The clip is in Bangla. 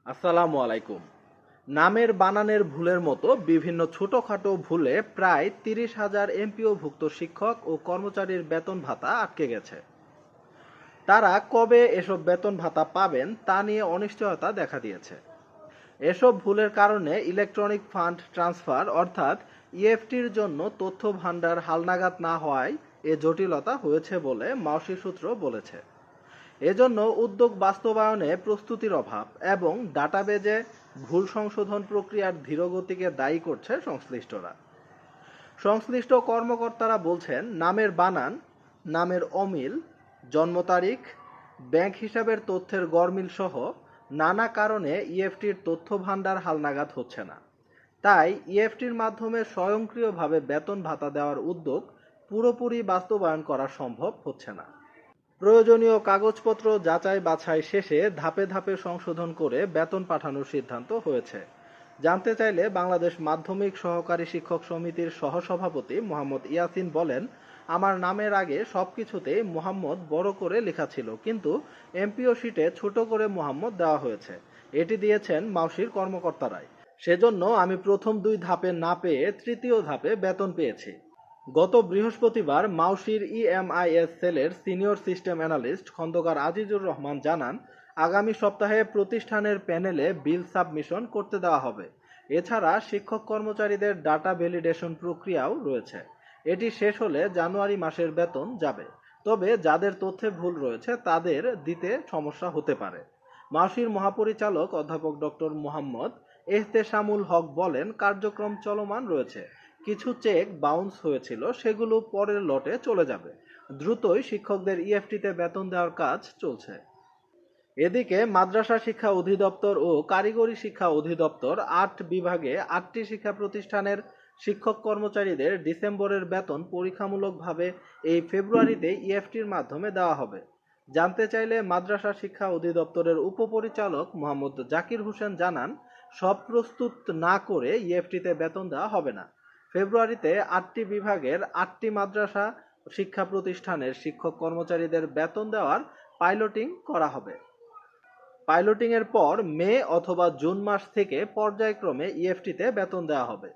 আসসালামু আলাইকুম। নামের বানানের ভুলের মতো বিভিন্ন ছোটখাটো ভুলে প্রায় ৩০,০০০ এমপিওভুক্ত শিক্ষক ও কর্মচারীর বেতন ভাতা আটকে গেছে। তারা কবে এসব বেতন ভাতা পাবেন তা নিয়ে অনিশ্চয়তা দেখা দিয়েছে। এসব ভুলের কারণে ইলেকট্রনিক ফান্ড ট্রান্সফার অর্থাৎ ইএফটির জন্য তথ্য ভান্ডার হালনাগাদ না হওয়ায় এ জটিলতা হয়েছে বলে মাওসি সূত্র বলেছে। এজন্য উদ্যোগ বাস্তবায়নে প্রস্তুতির অভাব এবং ডাটাবেজে ভুল সংশোধন প্রক্রিয়ার ধীরগতিকে দায়ী করছে সংশ্লিষ্টরা। সংশ্লিষ্ট কর্মকর্তারা বলছেন, নামের বানান, নামের অমিল, জন্ম তারিখ, ব্যাংক হিসাবের তথ্যের গরমিল সহ নানা কারণে ইএফটির তথ্য ভান্ডার হালনাগাদ হচ্ছে না। তাই ইএফটির মাধ্যমে স্বয়ংক্রিয়ভাবে বেতন ভাতা দেওয়ার উদ্যোগ পুরোপুরি বাস্তবায়ন করা সম্ভব হচ্ছে না। প্রয়োজনীয় কাগজপত্র যাচাই বাছাই শেষে ধাপে ধাপে সংশোধন করে বেতন পাঠানোর সিদ্ধান্ত হয়েছে। জানতে চাইলে বাংলাদেশ মাধ্যমিক সহকারী শিক্ষক সমিতির সহসভাপতি মোহাম্মদ ইয়াসিন বলেন, আমার নামের আগে সবকিছুতেই মোহাম্মদ বড় করে লেখা ছিল, কিন্তু এমপিও শিটে ছোট করে মোহাম্মদ দেওয়া হয়েছে। এটি দিয়েছেন মাওসির কর্মকর্তারাই। সেজন্য আমি প্রথম 2 ধাপে না পেয়ে তৃতীয় ধাপে বেতন পেয়েছি। গত বৃহস্পতিবার মাওসির ইএমআইএস সেলের senior system analyst Khandakar Azizur Rahman জানান, আগামী সপ্তাহে প্রতিষ্ঠানের প্যানেলে বিল সাবমিশন করতে দেওয়া হবে। এছাড়া শিক্ষক কর্মচারীদের ডাটা ভ্যালিডেশন প্রক্রিয়াও রয়েছে। এটি শেষ হলে জানুয়ারি মাসের বেতন যাবে। তবে যাদের তথ্যে ভুল রয়েছে তাদের দিতে সমস্যা হতে পারে। মাওসির মহাপরিচালক অধ্যাপক ডক্টর মোহাম্মদ এহতেশামুল হক বলেন, কার্যক্রম চলমান রয়েছে। কিছু চেক বাউন্স হয়েছিল, সেগুলো পরের লটে চলে যাবে। দ্রুতই শিক্ষকদের ইএফটিতে বেতন দেওয়ার কাজ চলছে। এদিকে মাদ্রাসা শিক্ষা অধিদপ্তর ও কারিগরি শিক্ষা অধিদপ্তর ৮ বিভাগে ৮টি শিক্ষা প্রতিষ্ঠানের শিক্ষক কর্মচারীদের ডিসেম্বরের বেতন পরীক্ষামূলকভাবে এই ফেব্রুয়ারিতে ইএফটির মাধ্যমে দেওয়া হবে। জানতে চাইলে মাদ্রাসা শিক্ষা অধিদপ্তরের উপপরিচালক মোহাম্মদ জাকির হোসেন জানান, সব প্রস্তুত না করে ইএফটিতে বেতন দেওয়া হবে না। ফেব্রুয়ারিতে ৮টি বিভাগের ৮টি মাদ্রাসা শিক্ষা প্রতিষ্ঠানের শিক্ষক কর্মচারীদের বেতন দেওয়ার পাইলটিং করা হবে। পাইলটিংয়ের পর মে অথবা জুন মাস থেকে পর্যায়ক্রমে ইএফটিতে বেতন দেওয়া হবে।